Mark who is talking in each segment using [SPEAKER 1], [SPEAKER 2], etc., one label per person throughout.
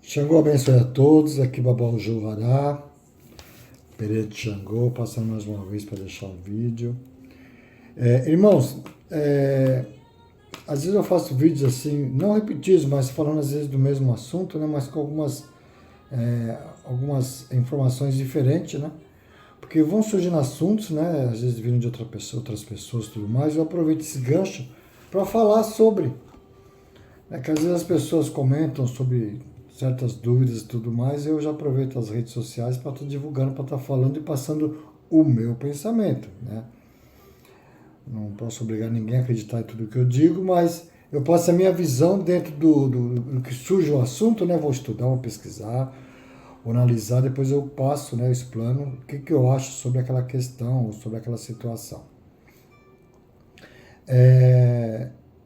[SPEAKER 1] Xangô abençoe a todos, aqui Babão Juvará, Pereira de Xangô, passando mais uma vez para deixar um vídeo. Irmãos, às vezes eu faço vídeos assim, não repetidos, mas falando às vezes do mesmo assunto, né, mas com algumas informações diferentes, né? Porque vão surgindo assuntos, né, às vezes vindo de outras pessoas e tudo mais, eu aproveito esse gancho para falar sobre. Que às vezes as pessoas comentam sobre certas dúvidas e tudo mais, e eu já aproveito as redes sociais para estar divulgando, para estar falando e passando o meu pensamento, né? Não posso obrigar ninguém a acreditar em tudo que eu digo, mas eu passo a minha visão dentro do que surge o assunto, né? Vou estudar, vou pesquisar, vou analisar, depois eu passo, né? Eu explano o que eu acho sobre aquela questão, sobre aquela situação.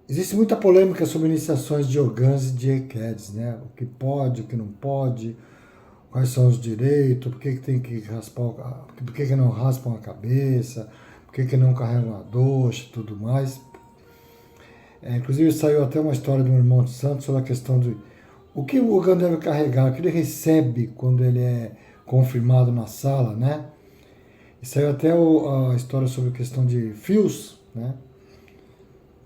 [SPEAKER 1] Existe muita polêmica sobre iniciações de Ogãs e de EQEDs, né? O que pode, o que não pode, quais são os direitos, por que tem que raspar, por que não raspam a cabeça, por que não carregam a doxa e tudo mais. Inclusive saiu até uma história de um irmão de santo sobre a questão de o que o Ogã deve carregar, o que ele recebe quando ele é confirmado na sala, né? E saiu até a história sobre a questão de fios, né?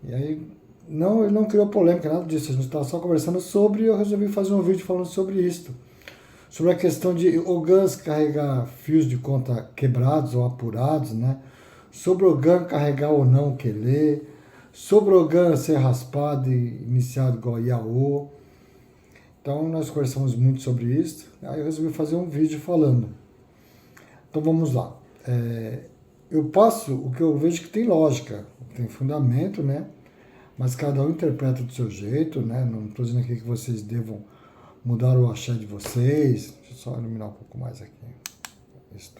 [SPEAKER 1] E aí, não, ele não criou polêmica, nada disso. A gente estava só conversando sobre e eu resolvi fazer um vídeo falando sobre isso. Sobre a questão de Ogãs carregar fios de conta quebrados ou apurados, né? Sobre o Ogã carregar ou não o quelê. Sobre o Ogã ser raspado e iniciado igual Iaô. Então, nós conversamos muito sobre isso. Aí eu resolvi fazer um vídeo falando. Então, vamos lá. Eu passo o que eu vejo que tem lógica, tem fundamento, né? Mas cada um interpreta do seu jeito, né? Não estou dizendo aqui que vocês devam mudar o axé de vocês. Deixa eu só iluminar um pouco mais aqui. Isso.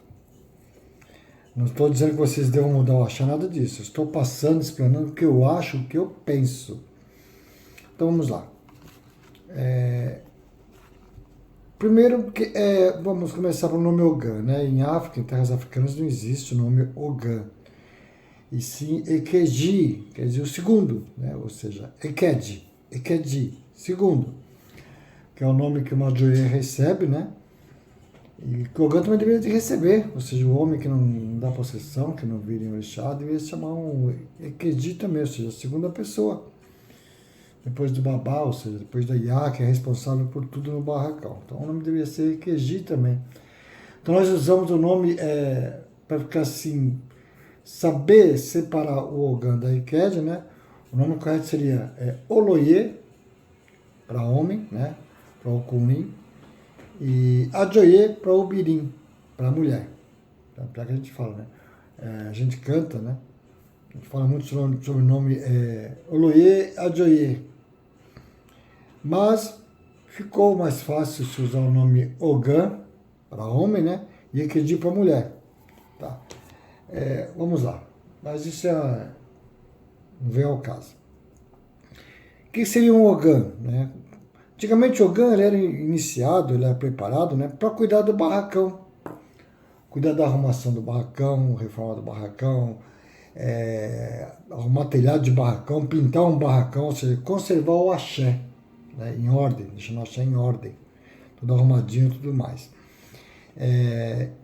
[SPEAKER 1] Não estou dizendo que vocês devam mudar o axé, nada disso. Eu estou passando, explanando o que eu acho, o que eu penso. Então vamos lá. Primeiro, vamos começar pelo nome Ogã, né? Em África, em terras africanas, não existe o nome Ogã. E sim Ekeji, quer dizer o segundo, né? Ou seja, Ekedi, segundo, que é o nome que o Madjoe recebe, né? E que o Ogã também deveria de receber, ou seja, o homem que não dá possessão, que não vira em orixá, deveria se chamar um Ekedi também, ou seja, a segunda pessoa. Depois do babá, ou seja, depois da Iá, que é responsável por tudo no barracão. Então o nome deveria ser Ekeji também. Então nós usamos o nome para ficar assim, saber separar o Ogã da Eked, né? O nome correto seria Oloye, para homem, né? Para o Kunin, e Adjoye para o Birim, para a mulher. Então, pior que a gente fala, né? A gente canta, né? A gente fala muito sobre o nome Oloye Adjoye. Mas ficou mais fácil se usar o nome Ogã para homem, né? E Ekedi para mulher. Tá? Vamos lá. Mas isso não vem ao caso. O que seria um Ogã? Né? Antigamente o Ogã ele era iniciado, ele era preparado, né, para cuidar do barracão. Cuidar da arrumação do barracão, reforma do barracão, arrumar telhado de barracão, pintar um barracão, ou seja, conservar o axé, né, em ordem, deixando o axé em ordem, tudo arrumadinho e tudo mais.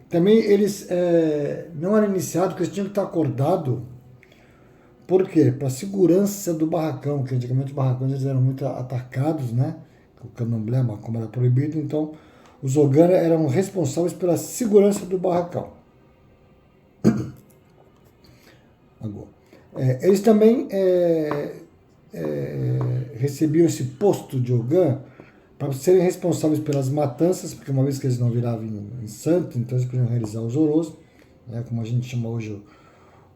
[SPEAKER 1] Também eles não eram iniciados porque eles tinham que estar acordados. Por quê? Para a segurança do barracão, que antigamente os barracões eles eram muito atacados, né? O candomblé, como era proibido, então os Ogã eram responsáveis pela segurança do barracão. Agora, eles também recebiam esse posto de Ogã para serem responsáveis pelas matanças, porque uma vez que eles não viravam em santo, então eles podiam realizar os oros, né, como a gente chama hoje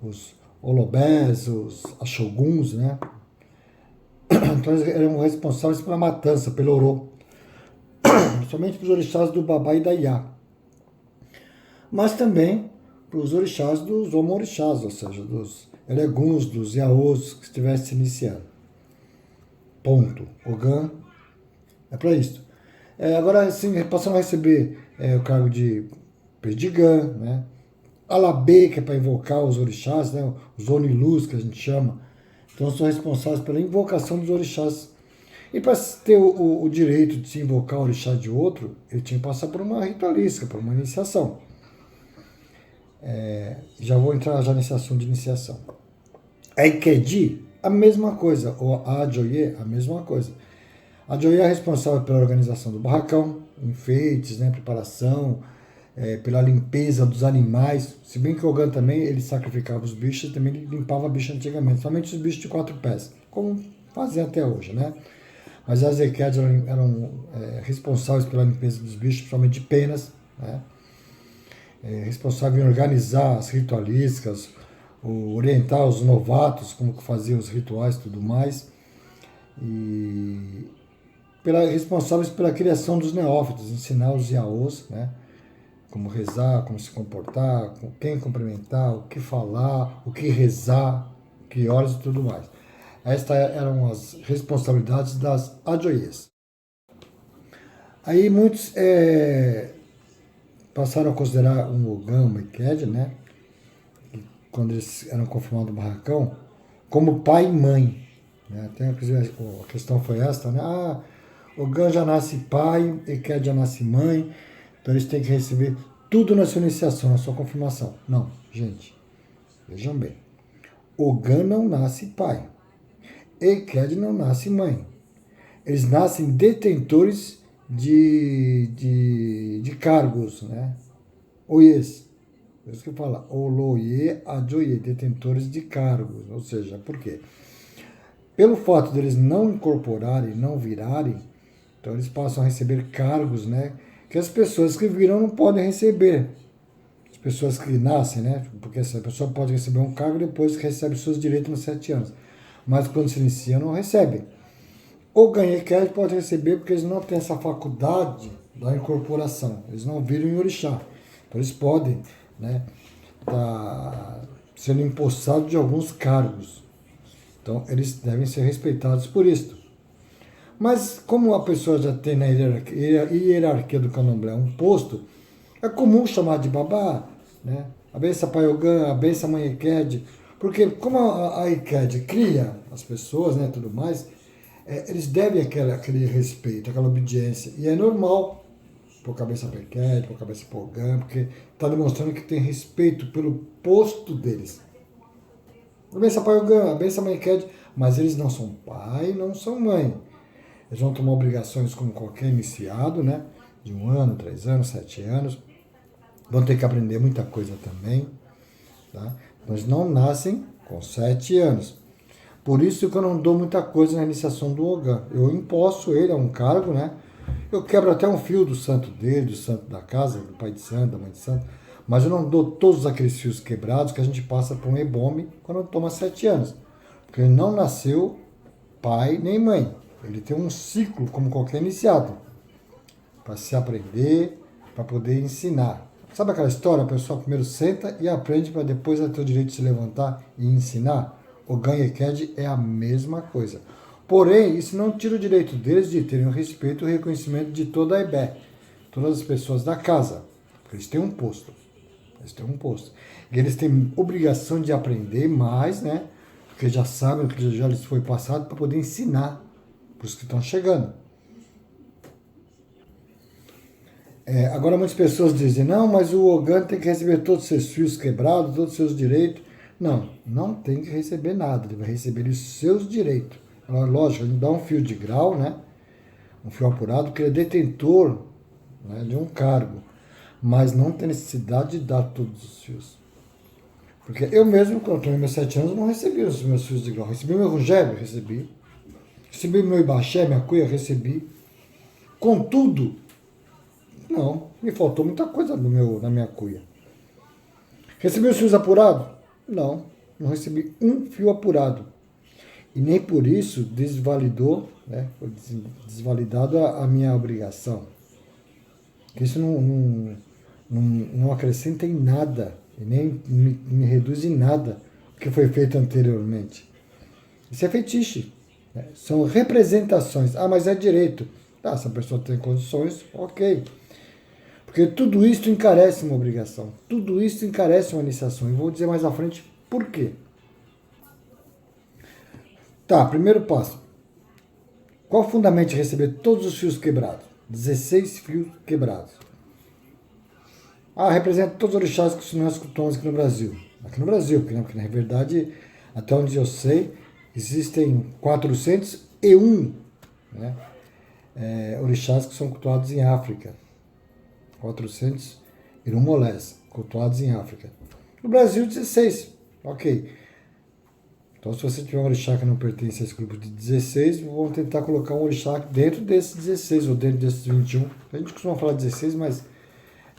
[SPEAKER 1] os olobés, os axoguns, né? Então eles eram responsáveis pela matança, pelo orô, somente para os orixás do Babá e da Iá, mas também para os orixás dos homo-orixás, ou seja, dos eleguns, dos iaôs que estivessem se iniciando. Ponto. Ogã é para isso. Agora, assim, passando a receber o cargo de Perdigã, né? Alabê, que é para invocar os orixás, né? Os onilus, que a gente chama. Então, são responsáveis pela invocação dos orixás. E para ter o direito de se invocar o orixá de outro, ele tinha que passar por uma ritualística, por uma iniciação. Já vou entrar já nesse assunto de iniciação. A Ikedi, a mesma coisa. Ou a Ajoye, a mesma coisa. A Ajoye é responsável pela organização do barracão, enfeites, né, preparação, pela limpeza dos animais. Se bem que o Ogan também, ele sacrificava os bichos, também ele limpava bicho antigamente, somente os bichos de 4 pés, como fazem até hoje, né? Mas as Eked eram responsáveis pela limpeza dos bichos, principalmente de penas, né? Responsável em organizar as ritualísticas, orientar os novatos, como que faziam os rituais e tudo mais, e responsáveis pela criação dos neófitos, ensinar os yaôs, né? Como rezar, como se comportar, com quem cumprimentar, o que falar, o que rezar, que horas e tudo mais. Estas eram as responsabilidades das Ajoyes. Aí muitos passaram a considerar um Ogan, uma Iked, né? Quando eles eram confirmados no barracão, como pai e mãe. Né? Até a questão foi esta, né? Ogan já nasce pai, Iked já nasce mãe, então eles têm que receber tudo na sua iniciação, na sua confirmação. Não, gente, vejam bem. Ogan não nasce pai, Iked não nasce mãe. Eles nascem detentores de cargos, né? Oyes. Por isso que fala Oloye, Ajoye, detentores de cargos. Ou seja, por quê? Pelo fato deles não incorporarem, não virarem, então eles passam a receber cargos, né? Que as pessoas que viram não podem receber. As pessoas que nascem, né? Porque essa pessoa pode receber um cargo depois que recebe seus direitos nos 7 anos. Mas quando se inicia, não recebe. O Ganheked pode receber porque eles não têm essa faculdade da incorporação. Eles não viram em orixá. Então eles podem, né, tá sendo empossados de alguns cargos. Então eles devem ser respeitados por isso. Mas como a pessoa já tem na hierarquia do candomblé um posto, é comum chamar de babá, né? A benção Pai Ogan, a benção Mãe Iked, porque como a Iked cria as pessoas, né, tudo mais, eles devem aquele respeito, aquela obediência. E é normal por cabeça para Iked, por cabeça para Ogan, porque está demonstrando que tem respeito pelo posto deles. A benção Pai Ogan, a benção Mãe Iked, mas eles não são pai, não são mãe. Eles vão tomar obrigações como qualquer iniciado, né? De 1 ano, 3 anos, 7 anos. Vão ter que aprender muita coisa também. Tá? Mas não nascem com 7 anos. Por isso que eu não dou muita coisa na iniciação do Ogan. Eu imposto ele a um cargo, né? Eu quebro até um fio do santo dele, do santo da casa, do pai de santo, da mãe de santo. Mas eu não dou todos aqueles fios quebrados que a gente passa por um ebome quando toma 7 anos. Porque ele não nasceu pai nem mãe. Ele tem um ciclo como qualquer iniciado. Para se aprender, para poder ensinar. Sabe aquela história? A pessoa primeiro senta e aprende para depois ela ter o direito de se levantar e ensinar? O Ganheked é a mesma coisa. Porém, isso não tira o direito deles de terem o respeito e o reconhecimento de toda a Ebé, todas as pessoas da casa. Porque eles têm um posto. Eles têm um posto. E eles têm obrigação de aprender mais, né? Porque já sabem o que já lhes foi passado para poder ensinar para os que estão chegando. Agora muitas pessoas dizem, não, mas o Ogan tem que receber todos os seus fios quebrados, todos os seus direitos. Não, não tem que receber nada, ele vai receber os seus direitos. Agora, lógico, ele dá um fio de grau, né? Um fio apurado, porque ele é detentor, né, de um cargo. Mas não tem necessidade de dar todos os fios. Porque eu mesmo, quando eu tinha meus 7 anos, não recebi os meus fios de grau. Recebi o meu Rogério, recebi. Recebi o meu Ibaxé, minha cuia, recebi. Contudo, não, me faltou muita coisa na minha cuia. Recebi os fios apurados? Não, não recebi um fio apurado. E nem por isso desvalidou, né, foi desvalidado a minha obrigação. Isso não acrescenta em nada, e nem me reduz em nada o que foi feito anteriormente. Isso é fetiche. Né? São representações. Ah, mas é direito. Ah, se a pessoa tem condições, ok. Porque tudo isso encarece uma obrigação. Tudo isso encarece uma iniciação. E vou dizer mais à frente por quê. Tá, primeiro passo. Qual o fundamento de receber todos os fios quebrados? 16 fios quebrados. Representa todos os orixás que nós cultuamos aqui no Brasil. Aqui no Brasil, porque na verdade, até onde eu sei, existem 401, né, orixás que são cultuados em África. 400 irumolés, cultuados em África. No Brasil, 16. Ok. Então, se você tiver um orixá que não pertence a esse grupo de 16, vamos tentar colocar um orixá dentro desses 16 ou dentro desses 21. A gente costuma falar 16, mas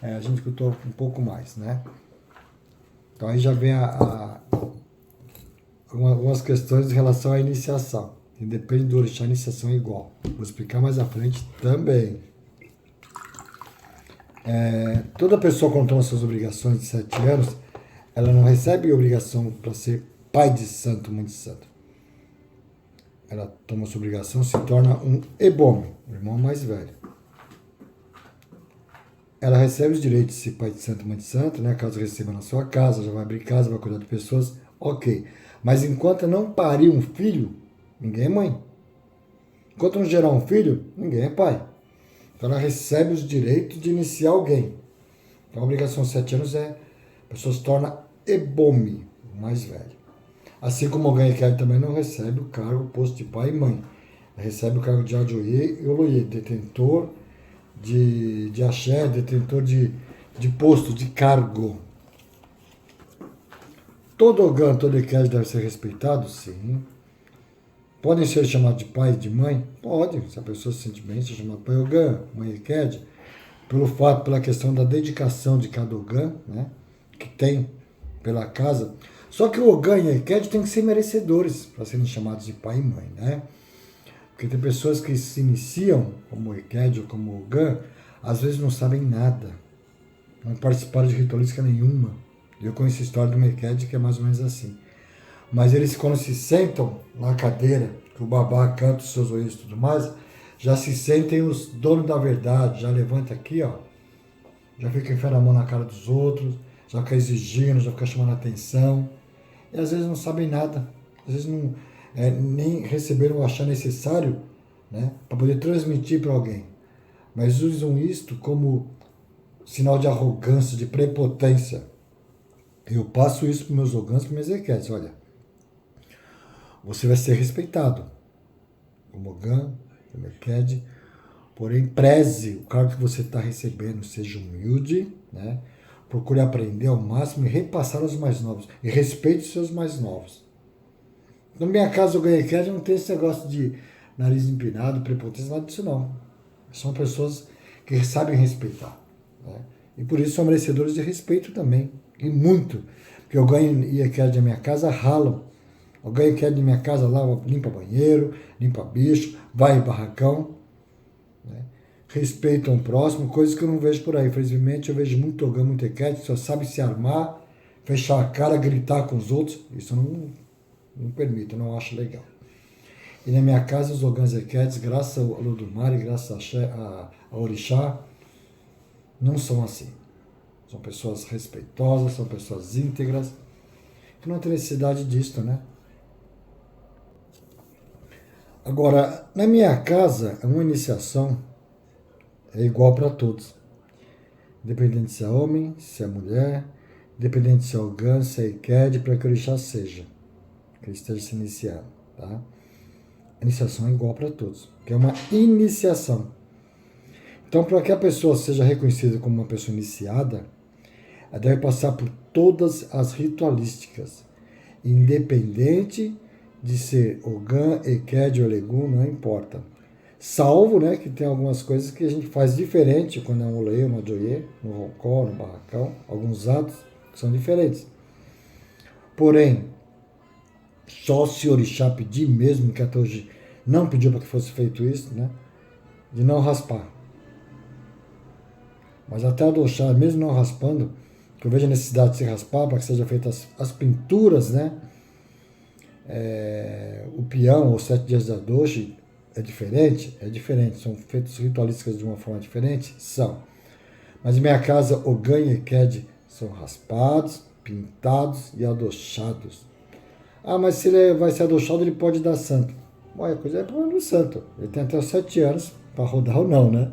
[SPEAKER 1] a gente cultua um pouco mais, né? Então, aí já vem algumas questões em relação à iniciação. E depende do orixá, a iniciação é igual. Vou explicar mais à frente também. Toda pessoa, quando toma suas obrigações de 7 anos, ela não recebe obrigação para ser pai de santo, mãe de santo. Ela toma sua obrigação, se torna um ebome, o irmão mais velho. Ela recebe os direitos de ser pai de santo, mãe de santo, né? Caso receba na sua casa, já vai abrir casa, vai cuidar de pessoas, ok. Mas enquanto não parir um filho, ninguém é mãe. Enquanto não gerar um filho, ninguém é pai. Então ela recebe os direitos de iniciar alguém. Então a obrigação de 7 anos a pessoa se torna ebome, o mais velho. Assim como o Ganheked também não recebe o cargo, o posto de pai e mãe. Recebe o cargo de Ajoye e Oloye, detentor de axé, detentor de posto, de cargo. Todo Ogan, todo Eked deve ser respeitado? Sim. Podem ser chamados de pai e de mãe? Pode. Se a pessoa se sente bem, ser chamado pai Ogan, mãe Eked, pela questão da dedicação de cada Ogan, né, que tem pela casa. Só que o Ogan e a Eked têm que ser merecedores para serem chamados de pai e mãe, né? Porque tem pessoas que se iniciam como Eked ou como Ogan, às vezes não sabem nada, não participaram de ritualística nenhuma. Eu conheço a história do Eked que é mais ou menos assim. Mas eles, quando se sentam na cadeira, que o babá canta os seus oídos e tudo mais, já se sentem os donos da verdade, já levanta aqui, ó, já fica enfiando a mão na cara dos outros, já fica exigindo, já fica chamando a atenção. E às vezes não sabem nada, às vezes não, nem receberam o achar necessário, né, para poder transmitir para alguém. Mas usam isto como sinal de arrogância, de prepotência. Eu passo isso para meus Ogãs, para meus Ekeds. Olha, você vai ser respeitado como Ogã, como Eked, porém preze o cargo que você está recebendo, seja humilde, né? Procure aprender ao máximo e repassar aos mais novos. E respeite os seus mais novos. Na minha casa, o Ganheked não tem esse negócio de nariz empinado, prepotência, nada disso não. São pessoas que sabem respeitar, né? E por isso são merecedores de respeito também. E muito. Porque o Ganheked da minha casa ralam. O Ganheked da minha casa lava, limpa banheiro, limpa bicho, vai em barracão, né? Respeitam o próximo, coisas que eu não vejo por aí. Infelizmente, eu vejo muito Ogã, muito Eked, que só sabe se armar, fechar a cara, gritar com os outros. Isso não permito, eu não acho legal. E na minha casa, os Ogãs Ekeds, graças ao Olodumare, graças a Orixá, não são assim. São pessoas respeitosas, são pessoas íntegras, que não tem necessidade disso, né? Agora, na minha casa, uma iniciação é igual para todos. Independente se é homem, se é mulher, independente se é Ogã, se é Eked, para que o orixá seja, que ele esteja se iniciando, tá? A iniciação é igual para todos, que é uma iniciação. Então, para que a pessoa seja reconhecida como uma pessoa iniciada, ela deve passar por todas as ritualísticas, independente de ser Ogã, Eked ou Legum, não importa. Salvo, né, que tem algumas coisas que a gente faz diferente quando é um Oloye, uma Ajoye, no roncó, no barracão, alguns atos que são diferentes. Porém, só se o orixá pedir mesmo, que até hoje não pediu para que fosse feito isso, né, de não raspar. Mas até o orixá, mesmo não raspando, que eu vejo a necessidade de se raspar para que sejam feitas as pinturas, né, o peão ou 7 dias da doce, é diferente? É diferente. São feitos ritualísticas de uma forma diferente? São. Mas em minha casa, Ogã e Eked são raspados, pintados e adochados. Mas se ele vai ser adochado, ele pode dar santo. Olha, a coisa é problema do santo. Ele tem até os 7 anos para rodar ou não, né?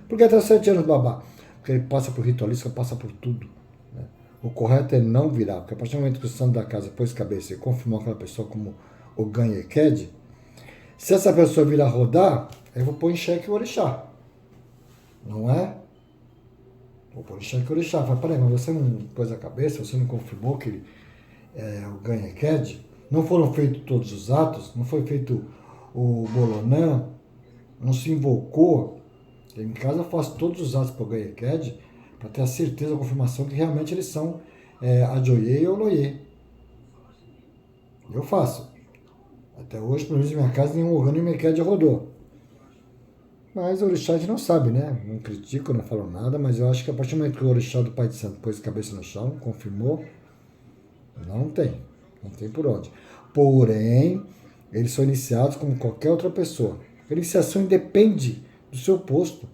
[SPEAKER 1] Porque até os 7 anos, babá? Porque ele passa por ritualística, passa por tudo. Né? O correto é não virar, porque a partir do momento que o santo da casa pôs cabeça e confirmou aquela pessoa como o ganha e quede, se essa pessoa virar rodar, eu vou pôr em xeque o orixá. Não é? Vou pôr em xeque o orixá. Fala, peraí, mas você não pôs a cabeça, você não confirmou que ele é o ganha e quede? Não foram feitos todos os atos, não foi feito o bolonã, não se invocou. Em casa eu faço todos os atos para o ganha e quede, para ter a certeza, a confirmação que realmente eles são Ajoyê e Oloyê. Eu faço. Até hoje, pelo menos em minha casa, nenhum Ogã nem Mequede rodou. Mas o orixá a gente não sabe, né? Não critico, não falo nada, mas eu acho que a partir do momento que o orixá do Pai de Santo pôs a cabeça no chão, confirmou, não tem. Não tem por onde. Porém, eles são iniciados como qualquer outra pessoa. A iniciação independe do seu posto.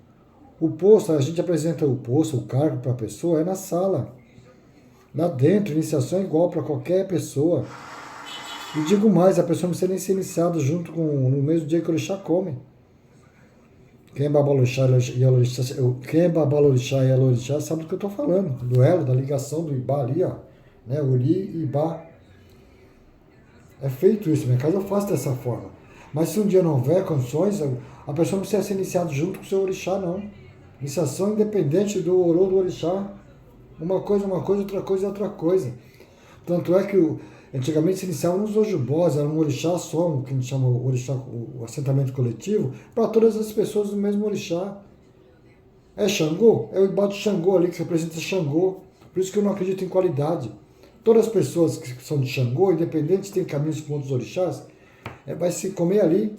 [SPEAKER 1] O posto, a gente apresenta o posto, o cargo para a pessoa, é na sala. Lá dentro, a iniciação é igual para qualquer pessoa. E digo mais, a pessoa não precisa nem ser iniciada junto com no mesmo dia que o orixá come. Quem é Babalorixá e Alorixá sabe do que eu estou falando. Do elo, da ligação do Ibá ali, ó. Né? Uri e Ibá. É feito isso. Minha casa eu faço dessa forma. Mas se um dia não houver condições, a pessoa não precisa ser iniciada junto com o seu orixá, não. Iniciação independente do orô do orixá. Uma coisa, outra coisa, outra coisa. Tanto é que antigamente se iniciava nos ojubós, era um orixá só, o que a gente chama o orixá, o assentamento coletivo, para todas as pessoas do mesmo orixá. É Xangô? É o Ibá de Xangô ali, que representa Xangô. Por isso que eu não acredito em qualidade. Todas as pessoas que são de Xangô, independente se tem caminhos com outros orixás, vai se comer ali.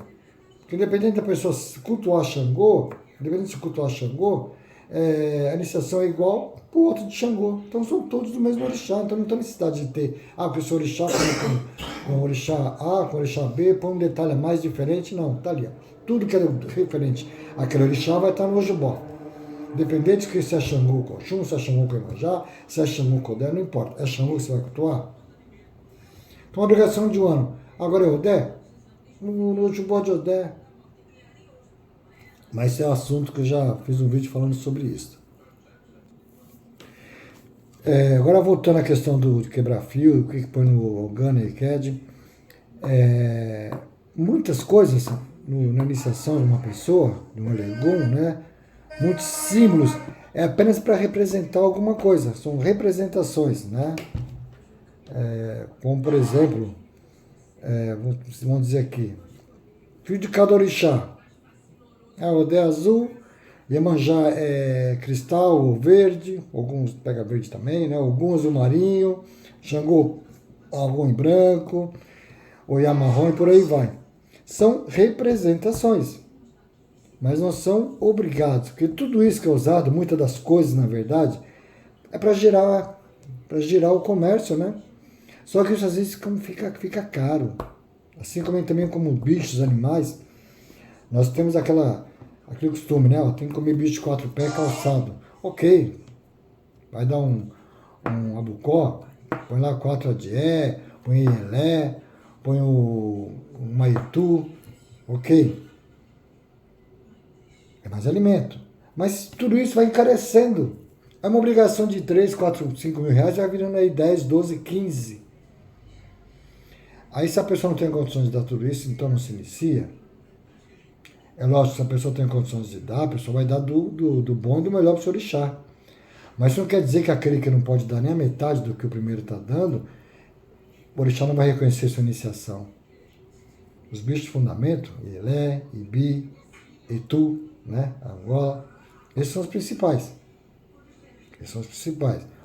[SPEAKER 1] Porque independente da pessoa cultuar Xangô, a iniciação é igual para o outro de Xangô. Então são todos do mesmo orixá. Então não tem necessidade de ter, porque o seu orixá com o orixá A, com o orixá B, põe um detalhe mais diferente. Não, tá ali. Ó. Tudo que é referente àquele orixá vai estar no ojubó. Independente que se é Xangô com Oxum, se é Xangô com Iemanjá, se é Xangô com Odé, não importa. É Xangô que você vai cultuar. Então a obrigação de um ano. Agora é Odé? No ojubó de Odé. Mas esse é um assunto que eu já fiz um vídeo falando sobre isso. Agora voltando à questão de quebrar fio, o que põe no Ogana e Ked. Muitas coisas na iniciação de uma pessoa, de um Elegum, né? Muitos símbolos, é apenas para representar alguma coisa, são representações, né? Como por exemplo, vamos dizer aqui, fio de cada orixá. Odé azul, Iemanjá é cristal ou verde, alguns pega verde também, né? Alguns azul marinho, Xangô algum em branco, Oiá marrom e por aí vai. São representações, mas não são obrigados, porque tudo isso que é usado, muitas das coisas na verdade, é para girar o comércio, né? Só que isso às vezes fica caro. Assim também como bichos, animais, nós temos aquele costume, né? Tem que comer bicho de 4 pés calçado. Ok, vai dar um abucó, põe lá 4 adié, põe elé, põe o maitu, ok. É mais alimento. Mas tudo isso vai encarecendo. É uma obrigação de 3, 4, 5 mil reais, vai virando aí 10, 12, 15. Aí se a pessoa não tem condições de dar tudo isso, então não se inicia. É lógico, se a pessoa tem condições de dar, a pessoa vai dar do bom e do melhor para o seu orixá. Mas isso não quer dizer que aquele que não pode dar nem a metade do que o primeiro está dando, o orixá não vai reconhecer sua iniciação. Os bichos de fundamento, Ielé, Ibi, Itu, né, Angola, esses são os principais.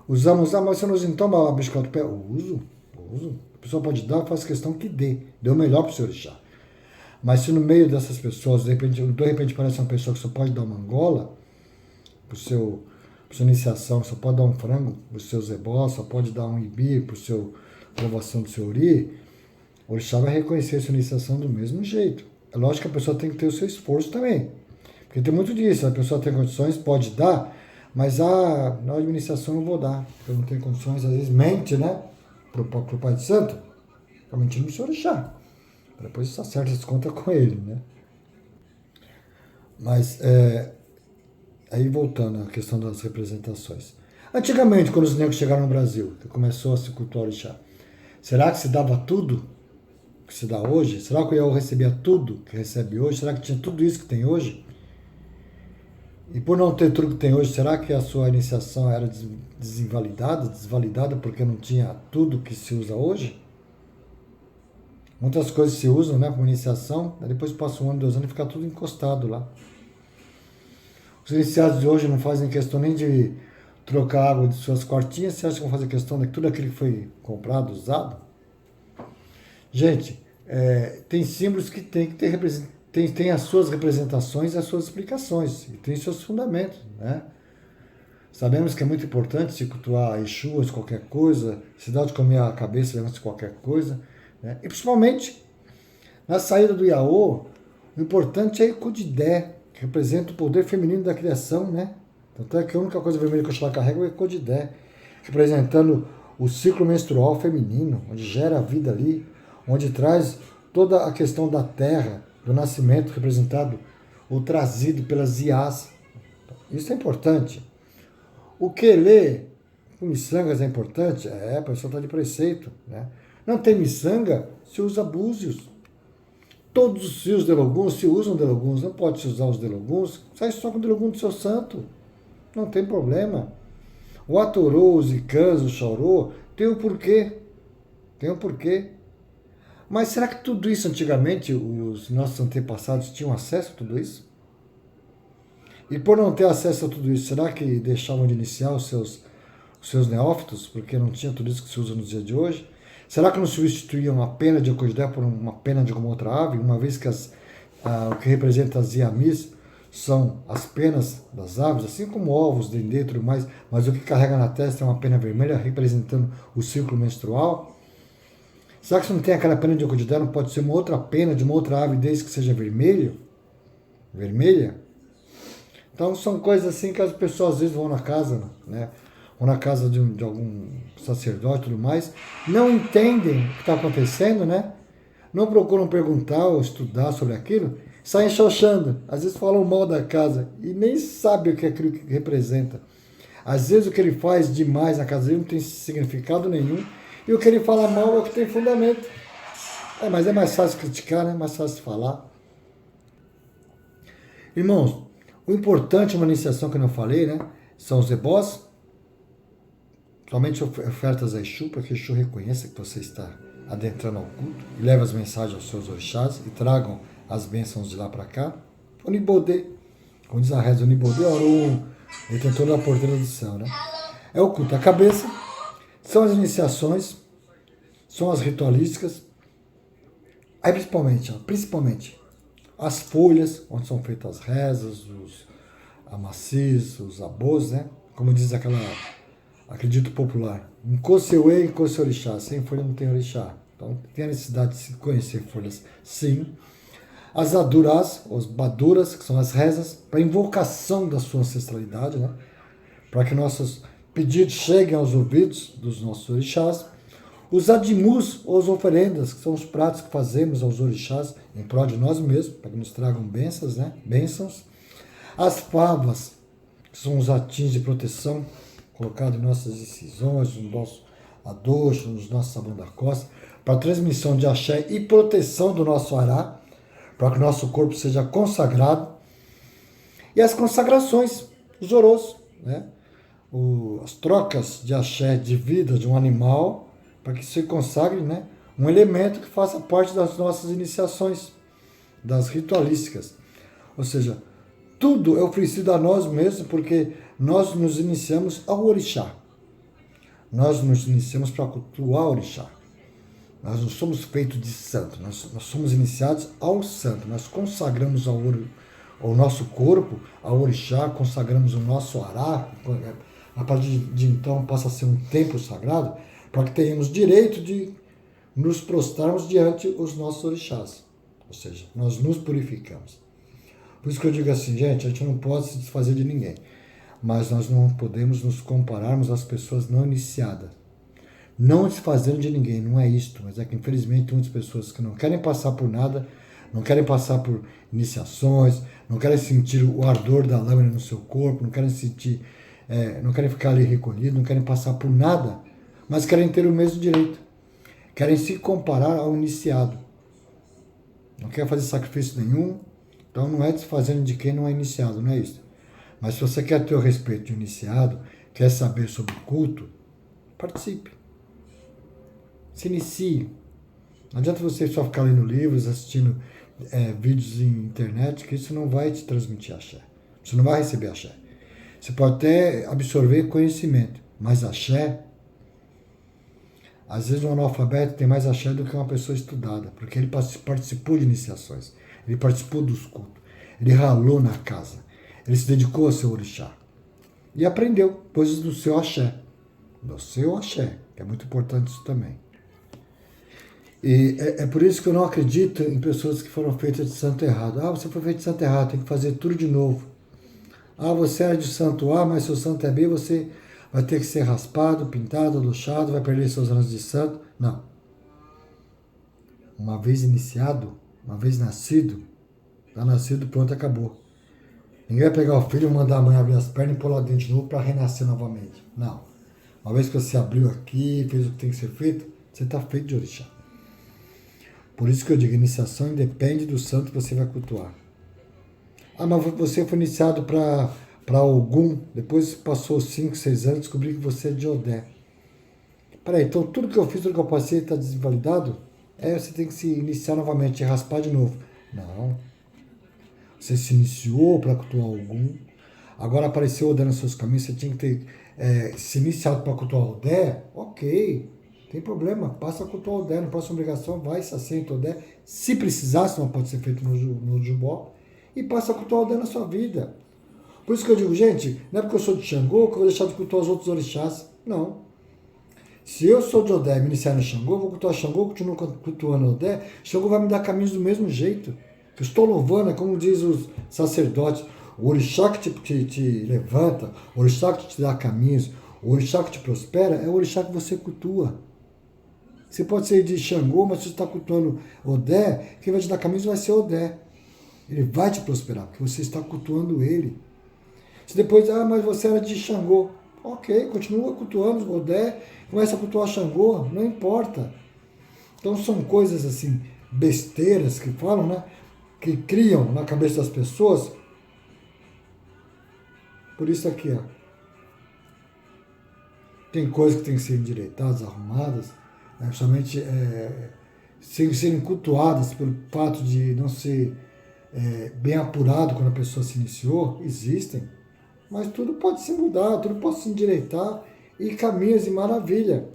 [SPEAKER 1] Usamos, mas você não usa então bicho de 4 pés? Uso. A pessoa pode dar, faz questão que dê o melhor para o seu orixá. Mas se no meio dessas pessoas, de repente parece uma pessoa que só pode dar uma Angola, para sua iniciação, só pode dar um frango para o seu zebó, só pode dar um ibi para a provação do seu uri, o orixá vai reconhecer a sua iniciação do mesmo jeito. É lógico que a pessoa tem que ter o seu esforço também. Porque tem muito disso, a pessoa tem condições, pode dar, mas na administração eu vou dar, porque eu não tenho condições, às vezes mente, né, pro Pai de Santo, tá mentindo pro seu orixá. Depois você acerta as contas com ele, né? Mas, aí voltando à questão das representações. Antigamente, quando os negros chegaram no Brasil, que começou a se cultuar o orixá, será que se dava tudo que se dá hoje? Será que o Iaô recebia tudo que recebe hoje? Será que tinha tudo isso que tem hoje? E por não ter tudo que tem hoje, será que a sua iniciação era desvalidada porque não tinha tudo que se usa hoje? Muitas coisas se usam, né, como iniciação, depois passa 1 ano, 2 anos e fica tudo encostado lá. Os iniciados de hoje não fazem questão nem de trocar água de suas quartinhas, você acha que vão fazer questão de tudo aquilo que foi comprado, usado? Gente, tem símbolos que tem que ter tem as suas representações e as suas explicações, e tem seus fundamentos, né? Sabemos que é muito importante se cultuar Exus, qualquer coisa, se dá de comer a cabeça de qualquer coisa, né? E principalmente, na saída do Iaô, o importante é o Codidé, que representa o poder feminino da criação, né? Tanto é que a única coisa vermelha que o Oxalá carrega é o Codidé, representando o ciclo menstrual feminino, onde gera a vida ali, onde traz toda a questão da terra, do nascimento representado ou trazido pelas Iás. Isso é importante. O quelê com miçangas é importante? A pessoa está de preceito, né? Não tem miçanga, se usa búzios. Todos os fios de Loguns se usam de Loguns, não pode se usar os de Loguns, sai só com o de Logum do seu santo. Não tem problema. O Atorô, os Icãs, o Chorô, tem um porquê. Tem um porquê. Mas será que tudo isso antigamente os nossos antepassados tinham acesso a tudo isso? E por não ter acesso a tudo isso, será que deixavam de iniciar os seus neófitos, porque não tinha tudo isso que se usa nos dias de hoje? Será que não substituíam a pena de Ocodé por uma pena de alguma outra ave, uma vez que o que representa as iamis são as penas das aves, assim como ovos, dendê e tudo mais, mas o que carrega na testa é uma pena vermelha representando o ciclo menstrual? Será que se não tem aquela pena de Ocodé, não pode ser uma outra pena de uma outra ave desde que seja vermelha? Então são coisas assim que as pessoas às vezes vão na casa, né? Ou na casa de algum sacerdote e tudo mais, não entendem o que está acontecendo, né? Não procuram perguntar ou estudar sobre aquilo, saem xoxando. Às vezes falam mal da casa e nem sabem o que é aquilo que representa. Às vezes o que ele faz demais na casa dele não tem significado nenhum e o que ele fala mal é o que tem fundamento. Mas é mais fácil criticar, né? Mais fácil falar. Irmãos, o importante numa iniciação que eu não falei, né? São os ebós, somente ofertas a Exu, para que Exu reconheça que você está adentrando ao culto e leve as mensagens aos seus orixás e tragam as bênçãos de lá para cá. O Nibodê, como diz a reza, o Nibodê orou detentor da porteira do céu, né? É o culto à cabeça, são as iniciações, são as ritualísticas, aí principalmente as folhas, onde são feitas as rezas, os amacis, os abôs, né? Como diz acredito popular. Encoseuê, encoseu orixá. Sem folha não tem orixá. Então tem a necessidade de se conhecer folhas, sim. As adurás, os baduras, que são as rezas, para invocação da sua ancestralidade, né? Para que nossos pedidos cheguem aos ouvidos dos nossos orixás. Os adimus, ou as oferendas, que são os pratos que fazemos aos orixás em prol de nós mesmos, para que nos tragam bênçãos, né? Bênçãos. As favas, que são os atins de proteção colocados em nossas incisões, no nosso adoço, nos nossos sabão da costa, para transmissão de axé e proteção do nosso ará, para que o nosso corpo seja consagrado. E as consagrações, os orôs, né? As trocas de axé de vida de um animal, para que se consagre, né, um elemento que faça parte das nossas iniciações, das ritualísticas. Ou seja, tudo é oferecido a nós mesmos porque nós nos iniciamos ao orixá. Nós nos iniciamos para cultuar o orixá. Nós não somos feitos de santo, nós somos iniciados ao santo. Nós consagramos ao nosso corpo, ao orixá, consagramos o nosso ará, a partir de então passa a ser um templo sagrado, para que tenhamos direito de nos prostrarmos diante os nossos orixás. Ou seja, nós nos purificamos. Por isso que eu digo assim, gente, a gente não pode se desfazer de ninguém, mas nós não podemos nos compararmos às pessoas não iniciadas. não desfazendo de ninguém, não é isto, mas é que infelizmente tem muitas pessoas que não querem passar por nada, não querem passar por iniciações, não querem sentir o ardor da lâmina no seu corpo, não querem sentir, não querem ficar ali recolhido, não querem passar por nada, mas querem ter o mesmo direito, querem se comparar ao iniciado, não querem fazer sacrifício nenhum, então não é desfazendo de quem não é iniciado, não é isso. Mas se você quer ter o respeito de iniciado, quer saber sobre o culto, participe. Se inicie. Não adianta você só ficar lendo livros, assistindo vídeos em internet, que isso não vai te transmitir axé. Você não vai receber axé. Você pode até absorver conhecimento, mas axé, às vezes um analfabeto tem mais axé do que uma pessoa estudada, porque ele participou de iniciações, ele participou dos cultos, ele ralou na casa, ele se dedicou ao seu orixá e aprendeu coisas do seu axé, que é muito importante isso também. E é por isso que eu não acredito em pessoas que foram feitas de santo errado. Ah, você foi feito de santo errado, tem que fazer tudo de novo. Ah, você era de santo A, mas seu santo é B, você vai ter que ser raspado, pintado, luxado, vai perder seus anos de santo. Não. Uma vez iniciado, uma vez nascido, está nascido, pronto, acabou. Ninguém vai pegar o filho, mandar a mãe abrir as pernas e pôr lá dentro de novo para renascer novamente. Não. Uma vez que você abriu aqui, fez o que tem que ser feito, você está feito de orixá. Por isso que eu digo, iniciação independe do santo que você vai cultuar. Ah, mas você foi iniciado para Ogum, depois passou 5, 6 anos, descobri que você é de Odé. Peraí, então tudo que eu fiz, tudo que eu passei está desvalidado? Você tem que se iniciar novamente, raspar de novo. Não. Você se iniciou para cultuar Ogum, agora apareceu Odé nos seus caminhos, você tinha que ter se iniciado para cultuar Odé, ok. Tem problema, passa a cultuar o Odé, não passa obrigação, vai, se assenta o Odé. Se precisar, senão pode ser feito no Jubó, e passa a cultuar o Odé na sua vida. Por isso que eu digo, gente, não é porque eu sou de Xangô que eu vou deixar de cultuar os outros orixás. Não. Se eu sou de Odé e me iniciar no Xangô, vou cultuar Xangô, continuo cultuando o Odé, Xangô vai me dar caminhos do mesmo jeito. Eu estou louvando, é como diz os sacerdotes, o orixá que te levanta, o orixá que te dá caminhos, o orixá que te prospera, é o orixá que você cultua. Você pode ser de Xangô, mas se você está cultuando Odé, quem vai te dar caminhos vai ser Odé. Ele vai te prosperar, porque você está cultuando ele. Se depois, mas você era de Xangô. Ok, continua cultuando Odé, começa a cultuar Xangô, não importa. Então são coisas assim, besteiras que falam, né? Que criam na cabeça das pessoas. Por isso aqui, ó. Tem coisas que têm que ser endireitadas, arrumadas, principalmente sem serem cultuadas pelo fato de não ser bem apurado quando a pessoa se iniciou, existem, mas tudo pode se mudar, tudo pode se endireitar e caminhos e maravilha.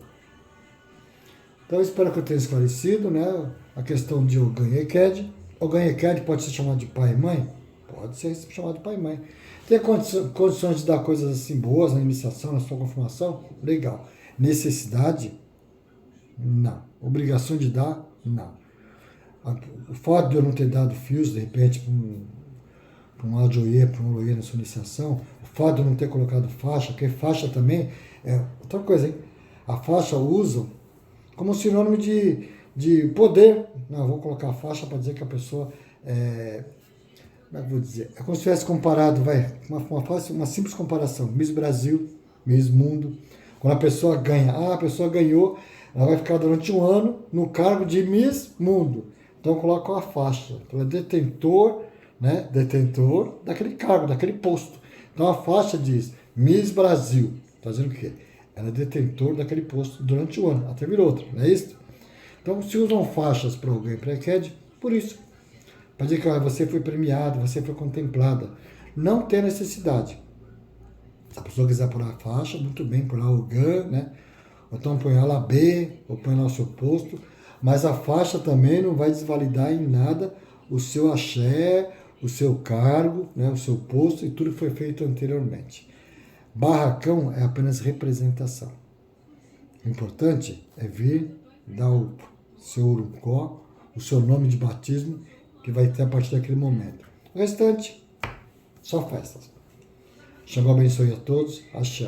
[SPEAKER 1] Então eu espero que eu tenha esclarecido, né, a questão de Oganheked. Oganheked pode ser chamado de pai e mãe? Pode ser chamado de pai e mãe. Tem condições de dar coisas assim boas na iniciação, na sua confirmação? Legal. Necessidade? Não. Obrigação de dar? Não. O fato de eu não ter dado fios, de repente, para um audioie, para um oloie na sua iniciação, o fato de eu não ter colocado faixa, porque faixa também é outra coisa, hein? A faixa usam como sinônimo de poder. Não, vou colocar a faixa para dizer que a pessoa como é que eu vou dizer? É como se tivesse comparado, uma simples comparação, Miss Brasil, Miss Mundo. Quando a pessoa ganha, a pessoa ganhou, ela vai ficar durante um ano no cargo de Miss Mundo. Então coloca a faixa. Então é detentor, né? Detentor daquele cargo, daquele posto. Então a faixa diz Miss Brasil. Está dizendo o quê? Ela é detentor daquele posto durante o ano, até vir outro, não é isso? Então se usam faixas para alguém pré-CAD, por isso. Para dizer que você foi premiada, você foi contemplada. Não tem necessidade. Se a pessoa quiser pôr a faixa, muito bem, pôr lá o GAN, né? Ou então põe lá B, ou põe lá o seu posto. Mas a faixa também não vai desvalidar em nada o seu axé, o seu cargo, né? O seu posto e tudo que foi feito anteriormente. Barracão é apenas representação. O importante é vir, dar o seu urucó, o seu nome de batismo, que vai ter a partir daquele momento. O restante, só festas. Xangô abençoe a todos. Axé.